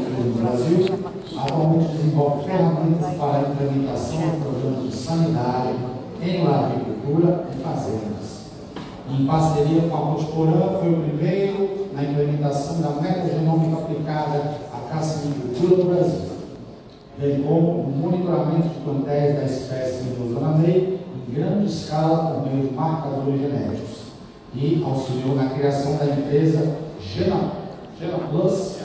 agricultura no Brasil, atualmente desenvolve ferramentas para a implementação de programas de sanitário em agricultura e fazendas. Em parceria com a Multiporã, foi o primeiro na implementação da metagenômica aplicada à cassinicultura no Brasil, bem como o monitoramento de plantéis da espécie Mendozana-May em grande escala por meio de marcadores genéticos, e auxiliou na criação da empresa Genapus,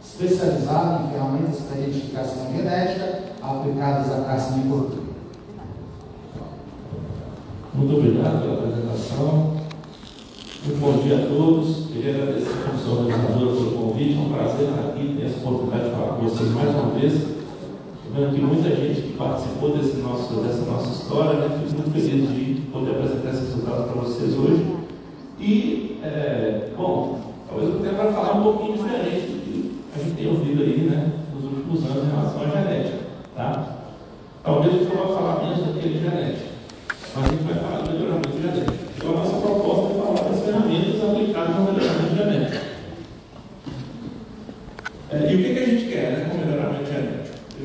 especializada em ferramentas para identificação genética aplicadas à cassinicultura. Muito obrigado pela apresentação. Muito bom dia a todos. Queria agradecer à comissão organizadora pelo convite. É um prazer estar aqui, ter essa oportunidade de falar com vocês mais uma vez. Estou vendo aqui muita gente que participou dessa nossa história, né? Fico muito feliz de poder apresentar esses resultados para vocês hoje. E, bom, talvez eu tenha para falar um pouquinho diferente do que a gente tem ouvido aí, né, nos últimos anos em relação à genética. Tá? Talvez a gente não vai falar menos daquele genética, mas a gente vai falar do melhoramento genético. Então, a nossa proposta é falar das ferramentas aplicadas no melhoramento genético. E o que a gente quer, né, com o melhoramento genético?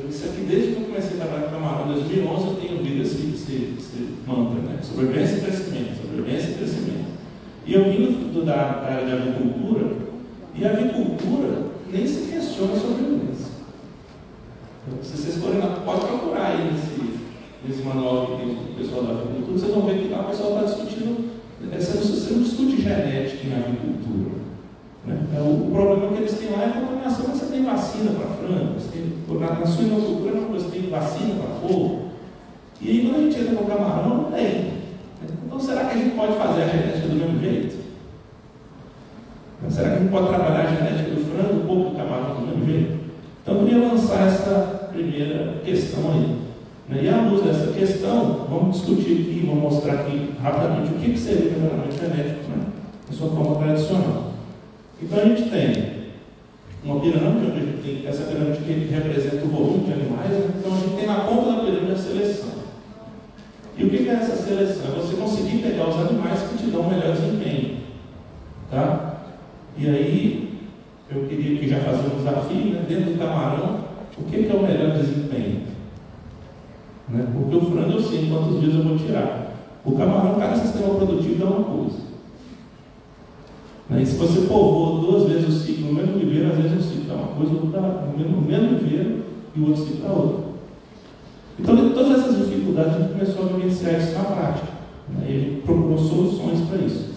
Isso aqui, desde que eu comecei a trabalhar com camarão em 2011, eu tenho ouvido esse mantra, né? Sobrevivência e crescimento, sobrevivência e crescimento. E eu vim da área de avicultura, e a avicultura nem se questiona a sobrevivência. Então, se vocês forem lá, pode procurar aí nesse manual que tem do pessoal da avicultura, vocês vão ver que lá o pessoal está discutindo, você não discute genética em avicultura. Né? O problema que eles têm lá é a contaminação, mas você tem vacina para frango, na suinocultura você tem vacina para porco. E aí quando a gente entra com o camarão, não tem. Então será que a gente pode fazer a genética do mesmo jeito? Será que a gente pode trabalhar a genética do frango, do porco e do camarão do mesmo jeito? Então eu queria lançar essa primeira questão aí. E à luz dessa questão, vamos discutir aqui, vamos mostrar aqui rapidamente o que seria o melhoramento genético, né, na sua forma tradicional. Então a gente tem uma pirâmide, onde a gente tem essa pirâmide que representa o volume de animais, né? Então a gente tem na ponta da pirâmide a seleção. E o que é essa seleção? É você conseguir pegar os animais que te dão o melhor desempenho. Tá? E aí, eu queria que já fazer um desafio, né? Dentro do camarão, o que é o melhor desempenho? Né? Porque o frango eu sei quantos dias eu vou tirar. O camarão, cada sistema produtivo dá uma coisa. E se você povoa 2 vezes o ciclo no mesmo viveiro, às vezes o ciclo dá uma coisa, o outro dá no mesmo viveiro e o outro ciclo dá outra. Então, de todas essas dificuldades, a gente começou a vivenciar isso na prática. E a gente procurou soluções para isso.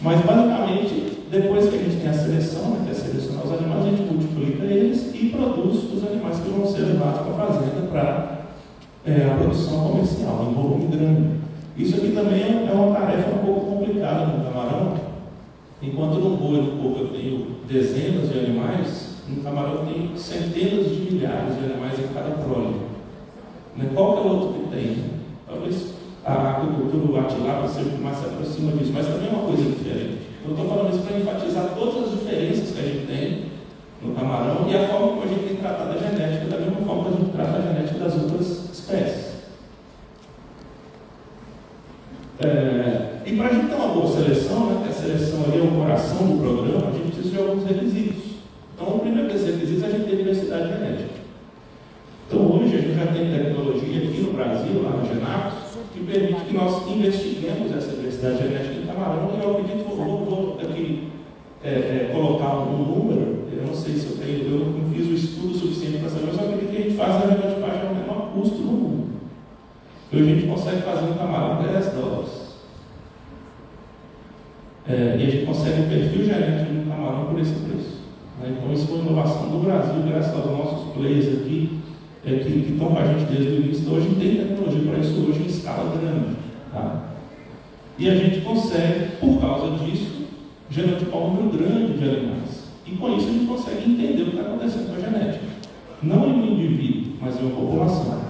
Mas, basicamente, depois que a gente tem a seleção, né, que é selecionar os animais, a gente multiplica eles e produz os animais que vão ser levados para a fazenda para a produção comercial, em volume grande. Isso aqui também é uma tarefa um pouco complicada no camarão. Enquanto no boi e no porco eu tenho dezenas de animais, no camarão eu tenho centenas de milhares de animais em cada prole. Qual que é o outro que tem? Talvez a agricultura, o atilaba, seja o que mais se aproxima disso, mas também é uma coisa diferente. Eu estou falando isso para enfatizar todas as diferenças que a gente tem no camarão e a forma como a gente tem tratado a genética, da mesma forma que a gente trata a genética das outras espécies. E para a gente ter uma boa seleção, né, que a seleção ali é o coração do programa, a gente precisa de alguns requisitos. Então, o primeiro desses requisitos é a gente ter diversidade genética. Então, hoje a gente já tem tecnologia aqui no Brasil, lá na Genapus, que permite que nós investiguemos essa diversidade genética do camarão. E eu acredito que vou aqui colocar um número. Eu não sei se eu não fiz o estudo suficiente para saber, mas eu acredito que a gente faz a genotipagem ao menor custo no mundo. Hoje a gente consegue fazer um camarão $10. E a gente consegue um perfil genético no camarão por esse preço. Então, isso foi uma inovação do Brasil, graças aos nossos players aqui, que estão com a gente desde o início. Então, a gente tem tecnologia para isso hoje em escala grande. Tá? E a gente consegue, por causa disso, genotipar um número grande de animais. E com isso, a gente consegue entender o que está acontecendo com a genética. Não em um indivíduo, mas em uma população.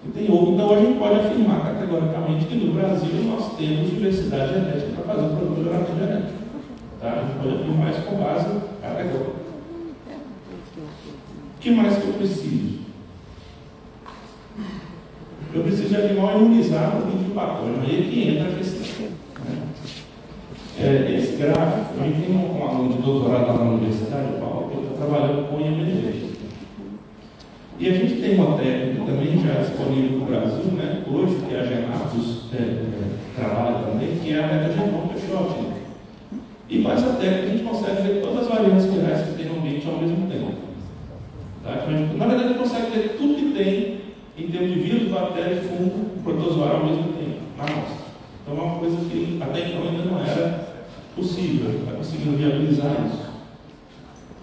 Então, a gente pode afirmar categoricamente que no Brasil nós temos diversidade genética para fazer o produto de melhoramento genético. Tá? A gente pode afirmar isso com base categórica. O que mais que eu preciso? Eu preciso de animal imunizado e de patógeno. Aí é que entra a questão. Esse gráfico, a gente tem um aluno de doutorado lá na universidade, o Paulo, uma técnica também já disponível no Brasil, né, hoje, que a Genatos trabalha também, que é a metagenômica shotting. E com essa técnica a gente consegue ver todas as variantes virais que tem no ambiente ao mesmo tempo. Tá? Na verdade, a gente consegue ver tudo que tem em termos de vírus, bactéria, fungo, protozoário ao mesmo tempo, na amostra. Então é uma coisa que até então ainda não era possível, está conseguindo viabilizar isso.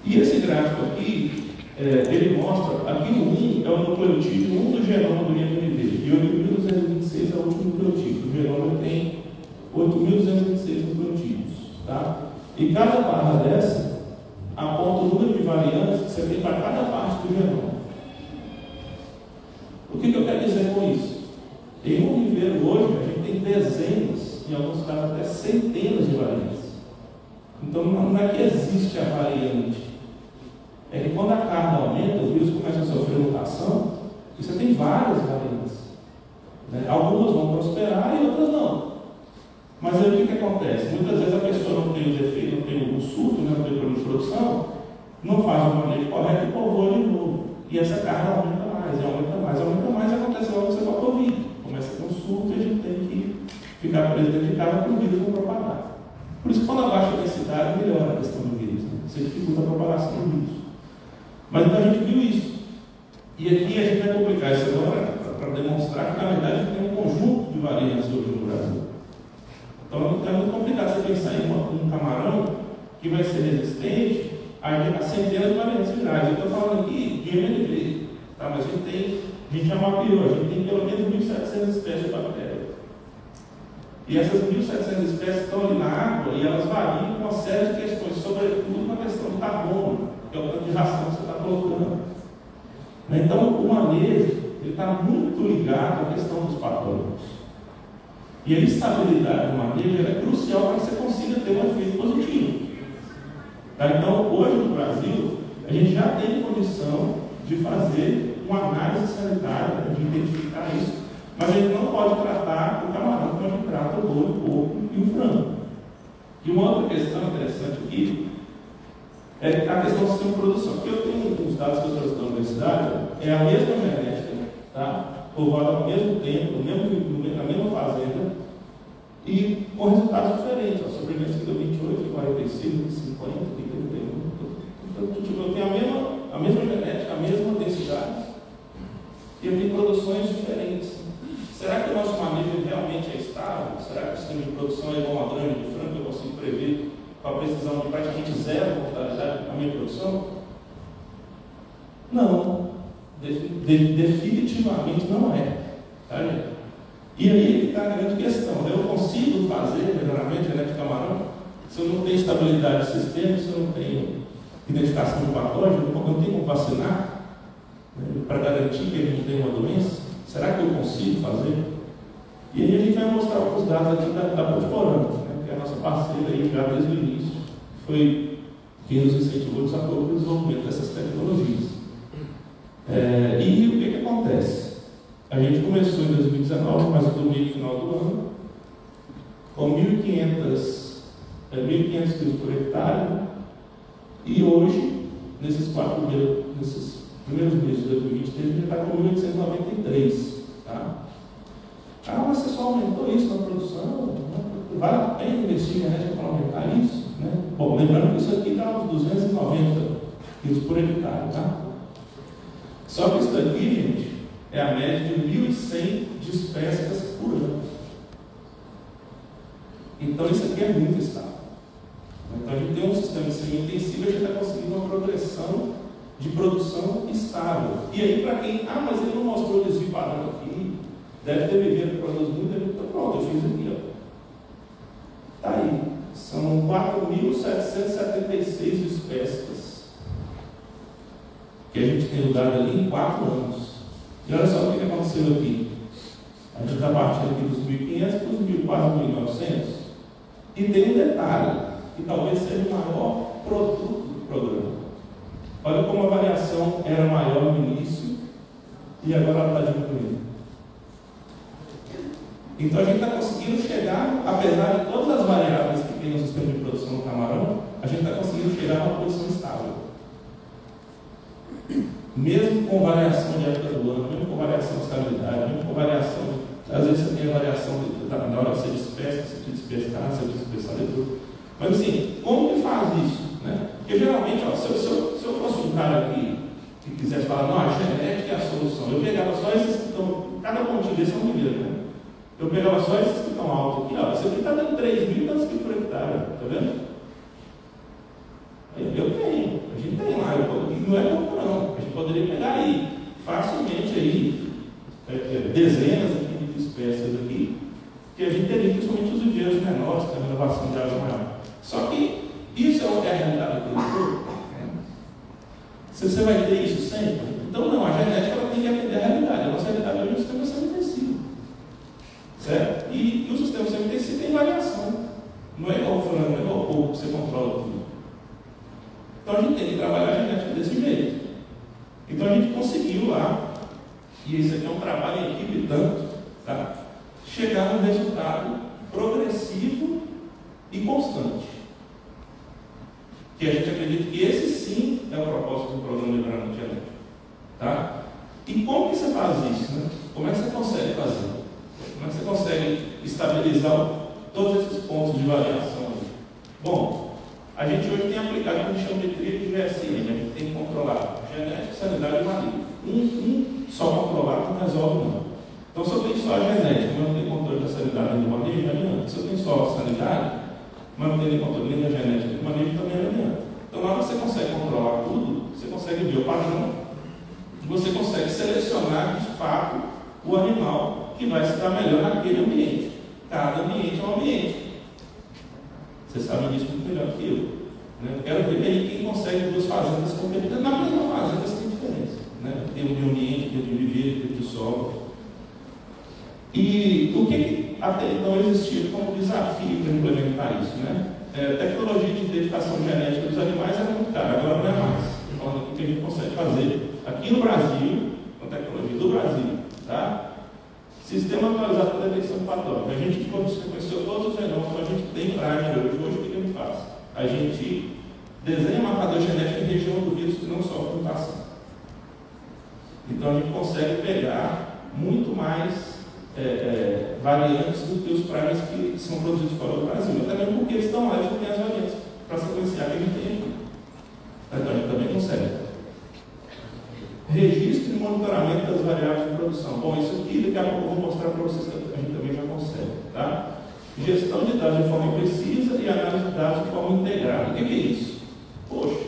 E esse gráfico aqui, ele mostra, aqui o 1 é o nucleotídeo 1 do genoma do IMDB, e 8.226 é o último nucleotídeo. O genoma tem 8.226 nucleotídeos. Tá? E cada barra dessa aponta o número de variantes que você tem para cada parte do genoma. O que eu quero dizer com isso? Em um viveiro hoje, a gente tem dezenas, em alguns casos até centenas de variantes. Então não é que existe a variante. É que quando a carga aumenta, o vírus começa a sofrer mutação, e você tem várias variantes. Né? Algumas vão prosperar e outras não. Mas aí o que acontece? Muitas vezes a pessoa não tem o defeito, não tem o surto, não tem o problema de produção, não faz o manejo correto e povoa de novo. E essa carga aumenta mais, aumenta mais, acontece logo você com a Covid. Começa a ter um surto e a gente tem que ficar preso dentro de casa para o vírus não propagar. Por isso que quando abaixa a densidade, melhora a questão do vírus. Né? Você dificulta a propagação do vírus. Mas então a gente viu isso. E aqui a gente vai publicar isso agora para demonstrar que na verdade a gente tem um conjunto de variantes hoje no Brasil. Então é muito complicado você pensar em um camarão que vai ser resistente a centenas de variantes virais. Eu estou falando aqui de MNV, tá? Mas a gente já mapeou, a gente tem pelo menos 1.700 espécies de bactérias. E essas 1.700 espécies estão ali na água e elas variam com uma série de questões, sobretudo na questão do carbono, que é o tanto de ração que você está colocando. Então o manejo está muito ligado à questão dos patógenos. E a estabilidade do manejo é crucial para que você consiga ter um efeito positivo. Tá? Então, hoje no Brasil, a gente já tem condição de fazer uma análise sanitária, de identificar isso, mas a gente não pode tratar o camarão como a gente trata o boi, o porco e o frango. E uma outra questão interessante aqui é a questão do sistema de produção. Porque eu tenho uns dados que eu trouxe da universidade, é a mesma genética, tá? Povoada ao mesmo tempo, na mesma fazenda, e com resultados diferentes. A sobrevivência deu 28, 45, 50, 31. Então, eu tenho a mesma genética, a mesma densidade, e eu tenho produções diferentes. Será que o nosso manejo realmente é estável? Será que o sistema de produção é igual a grande de frango, que eu consigo prever com a precisão de praticamente zero mortalidade na minha produção? Não. Definitivamente não é. Tá, gente? E aí está a grande questão. Eu consigo fazer melhoramento genético de camarão se eu não tenho estabilidade do sistema, se eu não tenho identificação de patógeno, eu não tenho como vacinar, né, para garantir que ele não tem uma doença? Será que eu consigo fazer? E aí a gente vai mostrar alguns dados aqui da Botiporana, né, que é a nossa parceira aí já desde o início, foi quem nos incentivou o desenvolvimento dessas tecnologias. E o que acontece? A gente começou em 2019, mas no final do ano, com 1.500 quilos por hectare, e hoje, nesses primeiros meses de 2023, a gente está com 1.893. Tá? Mas você só aumentou isso na produção? Vale a pena investir em genética para aumentar isso? Né? Bom, lembrando que isso aqui dá uns 290 quilos por hectare. Tá? Só que isso daqui, gente, é a média de 1.100 despescas por ano. Então isso aqui é muito estável. Então a gente tem um sistema de semente intensivo e a gente está conseguindo uma progressão de produção estável. E aí para quem, mas ele não mostrou o desvio padrão aqui, deve ter vivido que produz muito, então pronto, eu fiz aqui, ó. Tá aí. São 4.776 despescas que a gente tem dado ali em 4 anos. E olha só o que aconteceu aqui. A gente está partindo aqui dos 1.500 para os quase 1.900. E tem um detalhe, que talvez seja o maior produto do programa. Olha como a variação era maior no início e agora ela está diminuindo. Então a gente está conseguindo chegar, apesar de todas as variáveis que tem no sistema de produção do camarão, a gente está conseguindo chegar a uma posição estável. mesmo com variação de época do ano, mesmo com variação de estabilidade, mesmo com variação, às vezes você tem a variação na hora que você despesca, você despescar, você despescar depois. Mas assim, como que faz isso? Né? Porque geralmente, ó, se eu fosse um cara aqui que quisesse falar, não, a genética é a solução, eu pegava só esses que estão, cada pontinho desse é um primeiro, né? Eu pegava só esses que estão altos aqui, ó, isso aqui está dando 3.000 tantos quilos por hectare, tá vendo? Eu tenho, a gente tem lá, não é pouco não, a gente poderia pegar aí, facilmente aí, dezenas aqui de espécies aqui, que a gente teria principalmente os viveiros menores, que a renovação de água maior. Só que isso é a realidade do produtor. Se você vai ter isso sempre, então não, a genética ela tem que atender a realidade. A nossa realidade hoje é o sistema semi-intensivo. Certo? E o sistema semi-intensivo tem variação. Não é igual o frango, não é igual o porco que você controla tudo. Então a gente tem que trabalhar a genética desse jeito. Então a gente conseguiu lá, e isso aqui é um trabalho em equipe tanto, tá? Chegar num resultado progressivo e constante. Que a gente acredita que esse sim é o propósito do programa Melhoramento Genético. Tá? E como que você faz isso? Né? Como é que você consegue fazer? Como é que você consegue estabilizar todos esses pontos de variação? Bom, a gente hoje tem aplicado o que a gente chama de trilha de GSM, a gente tem que controlar genética, sanidade e manejo. Um só controlar não resolve não. Então se eu tenho só a genética, mas não tenho controle da sanidade e do manejo, não adianta. Se eu tenho só a sanidade, mas não tem controle nem da genética e do manejo, também não adianta. Então na hora que você consegue controlar tudo, você consegue ver o padrão, você consegue selecionar de fato o animal que vai se dar melhor naquele ambiente. Cada ambiente é um ambiente. Você sabe disso muito melhor que eu. Né? Eu quero ver aí quem consegue duas fazendas competitivas. Na mesma fazenda tem diferença. Né? Tem o meio ambiente, tem o de viver, tem o de solo. E o que até então existia como desafio para implementar isso? Né? Tecnologia de identificação genética dos animais é muito cara, agora não é mais. Então, o que a gente consegue fazer aqui no Brasil, com a tecnologia do Brasil, tá? Sistema atualizado para detecção de patógeno. A gente conheceu todos os genomas que a gente tem Primer hoje. Hoje o que a gente faz? A gente desenha marcador genético em região do vírus que não sofre mutação. Então a gente consegue pegar muito mais variantes do que os primers que são produzidos fora do Brasil. Até mesmo porque eles estão lá, eles não têm as variantes para sequenciar que a gente tem aqui. Então a gente também consegue. Registro e monitoramento das variáveis de produção. Bom, isso aqui daqui a pouco eu vou mostrar para vocês que a gente também já consegue. Tá? Gestão de dados de forma precisa e análise de dados de forma integrada. O que é isso? Poxa,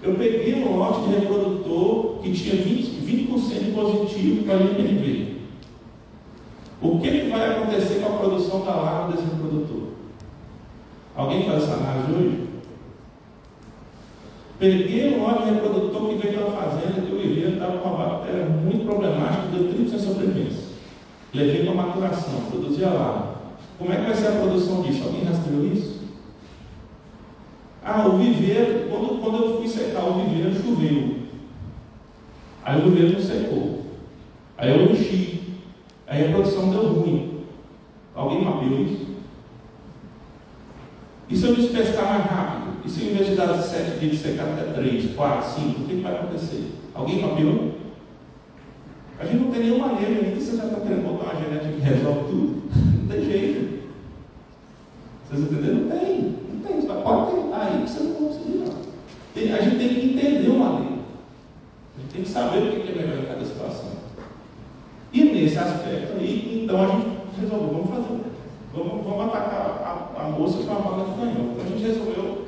eu peguei um lote de reprodutor que tinha 20% de positivo para IMNV. O que vai acontecer com a produção da larva desse reprodutor? Alguém faz essa análise hoje? Peguei um lote de reprodutor que veio da fazenda que o viveiro estava com uma bactéria muito problemática, deu 30% de sobrevivência. Levei para maturação, produzia larva. Como é que vai ser a produção disso? Alguém rastreou isso? O viveiro, quando eu fui secar o viveiro, choveu. Aí o viveiro não secou. Aí eu enchi. Aí a produção deu ruim. Alguém mapeou isso? E se eu despescar mais rápido? E se em vez de dar 7 dias de secar até 3, 4, 5, o que vai acontecer? Alguém mapeou? A gente não tem nenhuma maneira, ainda você já está querendo botar uma genética que resolve tudo. Não tem jeito. Vocês entenderam? Não tem. Não tem. Você pode tentar aí que você não conseguir, não. A gente tem que entender uma lei. A gente tem que saber o que é melhor em cada situação. E nesse aspecto aí, então a gente resolveu, vamos fazer. Vamos atacar a moça com a bala que ganhou. Então a gente resolveu,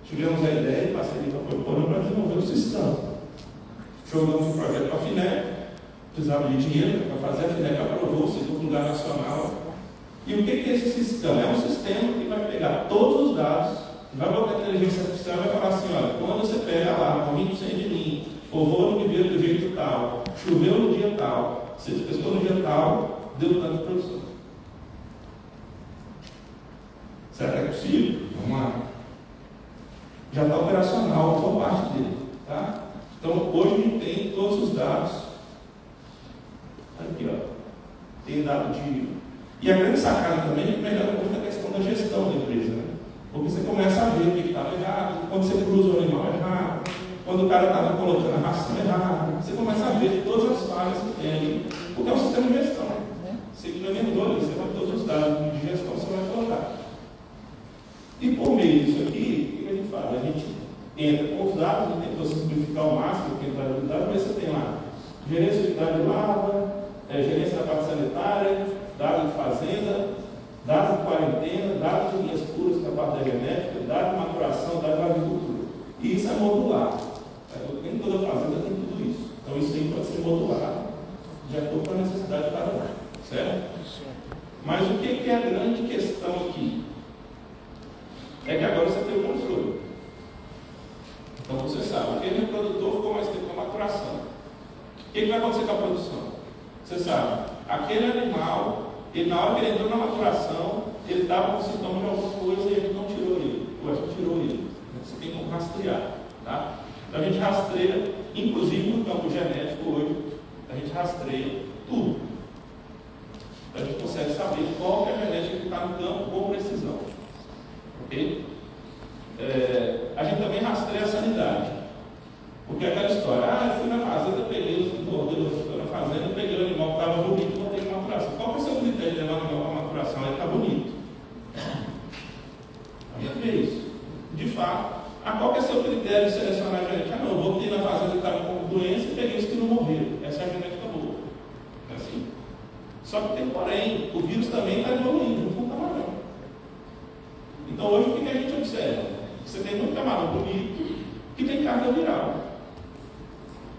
tivemos a ideia, parceria com a Coipona para desenvolver o sistema. Jogamos um projeto para a FINEP, precisava de dinheiro para fazer, a FINEP aprovou, segundo lugar nacional. E o que é esse sistema? É um sistema que vai pegar todos os dados, vai botar a inteligência artificial e vai falar assim, olha, quando você pega lá com 20% de linha, povoa no viveiro do jeito tal, choveu no dia tal, você pescou no dia tal, deu tanto de produção. Será que é possível? Vamos lá. Já está operacional, boa parte dele. Tá? Então, hoje a gente tem todos os dados. Aqui, ó. Tem dado de... E a grande sacada também é que melhora muito a questão da gestão da empresa. Né? Porque você começa a ver o que estava errado, quando você cruza o animal errado, quando o cara estava colocando a ração errada, você começa a ver todas as falhas que tem ali, porque é um sistema de gestão. Você implementou ali, você vai ter todos os dados de gestão que você vai colocar. E por meio disso aqui, o que a gente faz? A gente entra com os dados, a gente tentou simplificar ao máximo, tentar os dados, mas você tem lá gerência de unidade de lavra, gerência da parte sanitária, dados de fazenda, dados de quarentena, dados de linhas puras da parte da genética, dados de maturação, dados de agricultura. E isso é modular. Em toda fazenda tem tudo isso. Então isso aí pode ser modular de acordo com a necessidade de cada um. Certo? Mas o que é a grande questão aqui? É que agora você tem o controle. Então você sabe, aquele reprodutor ficou mais tempo na maturação. O que vai acontecer com a produção? Você sabe, aquele animal, ele, na hora que ele entrou na maturação, ele estava com sintoma de alguma coisa e a gente não tirou ele. Ou a gente tirou ele. Você tem como rastrear. Tá? Então a gente rastreia, inclusive no campo genético hoje, a gente rastreia tudo. A gente consegue saber qual que é a genética que está no campo com precisão. Ok? A gente também rastreia a sanidade. Porque aquela história, eu fui na fazenda, peguei os gordos, fui na fazenda, peguei o animal que estava bonito e botei na maturação. Qual que é o seu critério de levar o animal para maturação? Ele está bonito. A gente vê isso. De fato, qual que é o seu critério de selecionar a genética? Não, eu botei na fazenda que estava com doença e peguei os que não morreram. Essa é a genética boa. É assim. Só que tem porém, o vírus também está evoluindo, não está mais não. Então hoje o que a gente observa? Você tem muito camarão bonito que tem carga viral.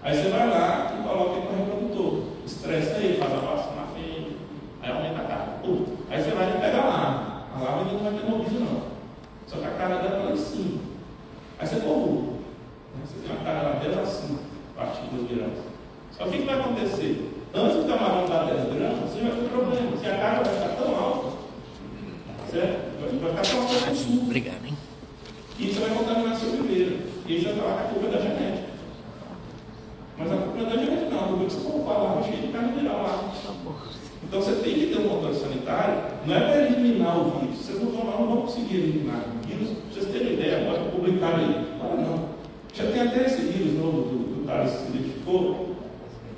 Aí você vai lá e coloca ele para o reprodutor. Estressa ele, faz a vacina na frente, aí aumenta a carga. Aí você vai e pega a larva. A larva ainda não vai ter movido não. Só que a carga dela lá em cima. Aí você povula. Você tem uma carga lá dela assim, partículas virais. Só que o que vai acontecer? Antes do camarão dar 10 gramas, você vai ter problema. Se a carga vai ficar tão alta, certo? Vai ficar tão alta assim. Obrigado, hein? E isso vai contaminar seu viveiro. E isso vai falar que a culpa é da genética. Mas a culpa não é da genética, não. A culpa é que você colocou a larva cheia de carga viral lá. Então você tem que ter um controle sanitário, não é para eliminar o vírus. Vocês não vão conseguir eliminar o vírus. Pra vocês terem ideia, agora publicaram aí. Agora não. Já tem até esse vírus novo do Thales que se identificou.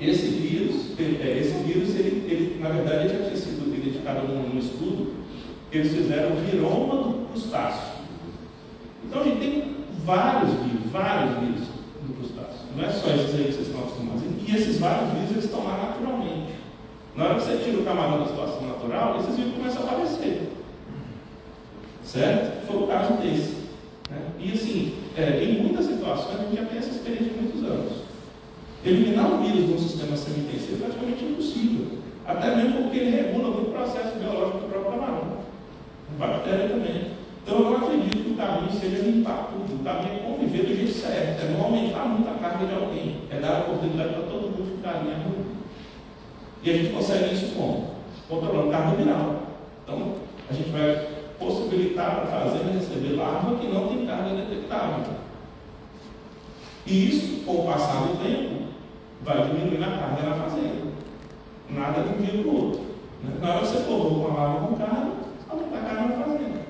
Esse vírus, ele, na verdade, já tinha sido identificado num estudo que eles fizeram o viroma do crustáceo. Então a gente tem vários vírus do crustáceo. Não é só esses aí que vocês estão acostumados. E esses vários vírus eles estão lá naturalmente. Na hora que você tira o camarão da situação natural, esses vírus começam a aparecer. Certo? Foi o caso desse. Né? E assim, em muitas situações a gente já tem essa experiência de muitos anos. Eliminar o vírus de um sistema semi-intensivo é praticamente impossível. Até mesmo porque ele regula muito o processo biológico do próprio camarão. A bactéria também. Então eu não acredito que o caminho seja limpar tudo. O caminho é conviver do jeito certo. É não aumentar muito a carga de alguém. É dar a oportunidade para todo mundo ficar ali. E a gente consegue isso como? Controlando carga viral. Então a gente vai possibilitar para a fazenda receber larva que não tem carga detectável. E isso, com o passar do tempo, vai diminuir a carga na fazenda. Nada de um dia para o outro. Na hora que você colocou uma larva com carga, aumenta a carga na fazenda.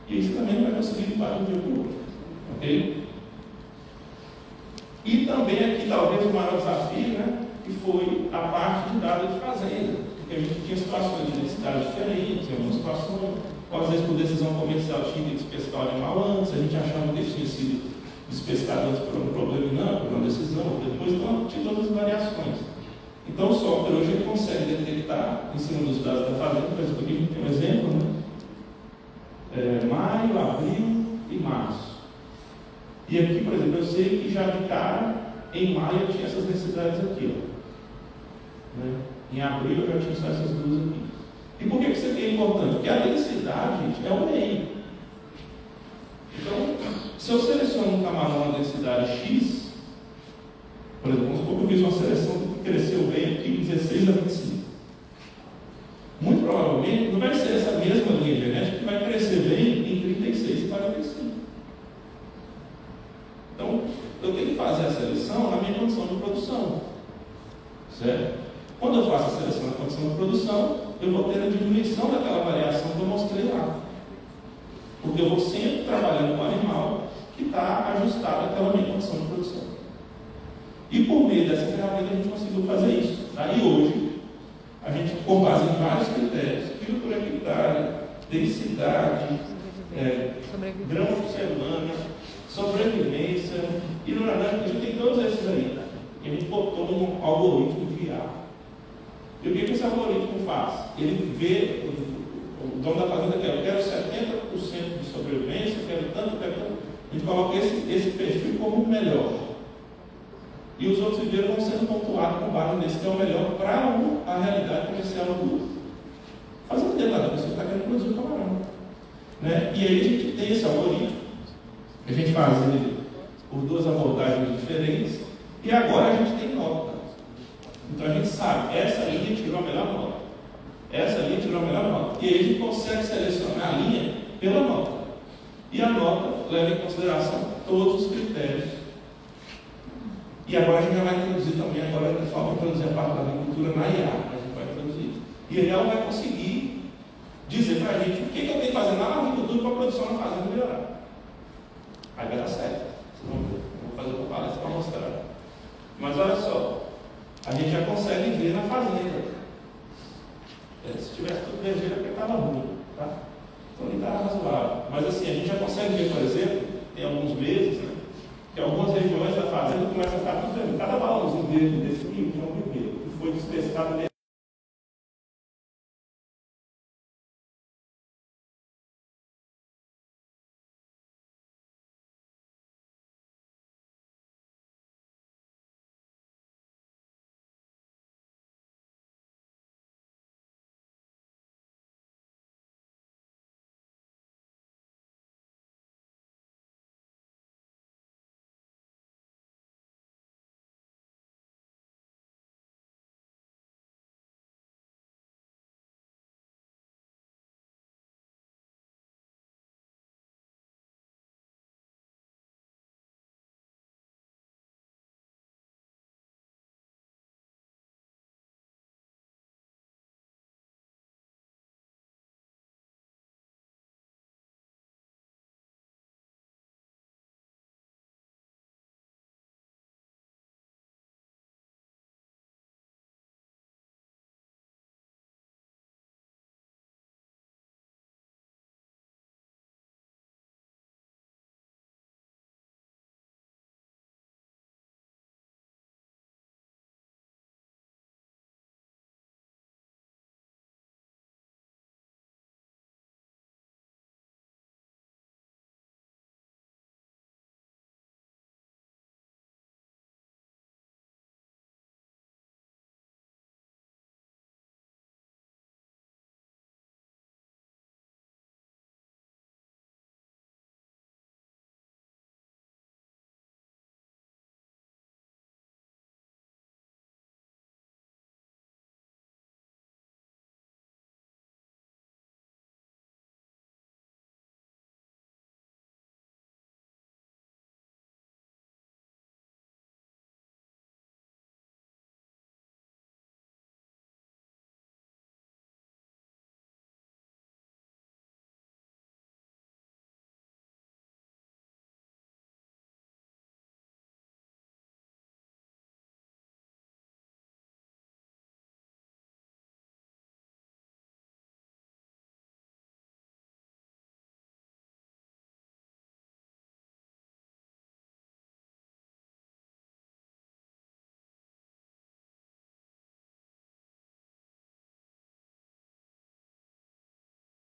E isso também não vai conseguir limpar de um dia para o outro. Ok? E também aqui, talvez, o maior desafio, né, que foi a parte de dados de fazenda. Porque a gente tinha situações de necessidade diferentes, em algumas situações, às vezes por decisão comercial tinha que despescar o animal antes, a gente achava que ele tinha sido despescado antes por um problema, não, por uma decisão, depois então, tinha todas as variações. Então o software hoje ele consegue detectar, em cima dos dados da fazenda, por exemplo, aqui a gente tem um exemplo, né? Maio, abril e março. E aqui, por exemplo, eu sei que já de cara, em maio eu tinha essas necessidades aqui, ó. Né? Em abril eu já tinha só essas duas aqui. E por que isso aqui é importante? Porque a densidade, gente, é o meio. Então, se eu seleciono um camarão na densidade X, por exemplo, vamos supor que eu fiz uma seleção que cresceu bem aqui, 16 a 25. Muito provavelmente não vai ser essa mesma linha genética que vai crescer bem em 36 e 45. Então, eu tenho que fazer a seleção na minha condição de produção. Certo? Quando eu faço a seleção na condição de produção, eu vou ter a diminuição daquela variação que eu mostrei lá. Porque eu vou sempre trabalhando com o animal que está ajustado àquela minha condição de produção. E por meio dessa ferramenta a gente conseguiu fazer isso. Daí hoje, a gente, com base em vários critérios, quilo por hectare, densidade, grão por semana, sobrevivência, e no verdade a gente tem todos esses aí. E a gente botou um algoritmo de IA. E o que esse algoritmo faz? Ele vê, o dono da fazenda quer, eu quero 70% de sobrevivência, eu quero tanto, a gente coloca esse perfil como o melhor. E os outros viveiros vão sendo pontuados com base nesse que é o melhor para a realidade comercial do fazendeiro lá, da pessoa que está querendo produzir o camarão. Né? E aí a gente tem esse algoritmo, a gente faz ele por duas abordagens diferentes, e agora a gente tem nota. Então a gente sabe, essa linha tirou a melhor nota. Essa linha tirou a melhor nota. E aí a gente consegue selecionar a linha pela nota. E a nota leva em consideração todos os critérios. E agora a gente já vai introduzir também, agora a gente falta introduzir a parte da agricultura na IA, a gente vai introduzir. E aí ela vai conseguir dizer para a gente o que eu tenho que fazer na agricultura para a produção na fazenda melhorar. Aí vai dar certo. Vocês vão ver. Eu vou fazer uma palestra para mostrar. Mas olha só, a gente já consegue ver na fazenda. Se tivesse tudo vermelho é porque estava ruim, tá? Então ele está razoável. Mas assim, a gente já consegue ver, por exemplo, tem alguns meses, né, que algumas regiões da fazenda começam a ficar tudo vermelho. Cada balãozinho desse aqui é um vermelho, que foi despescado nele.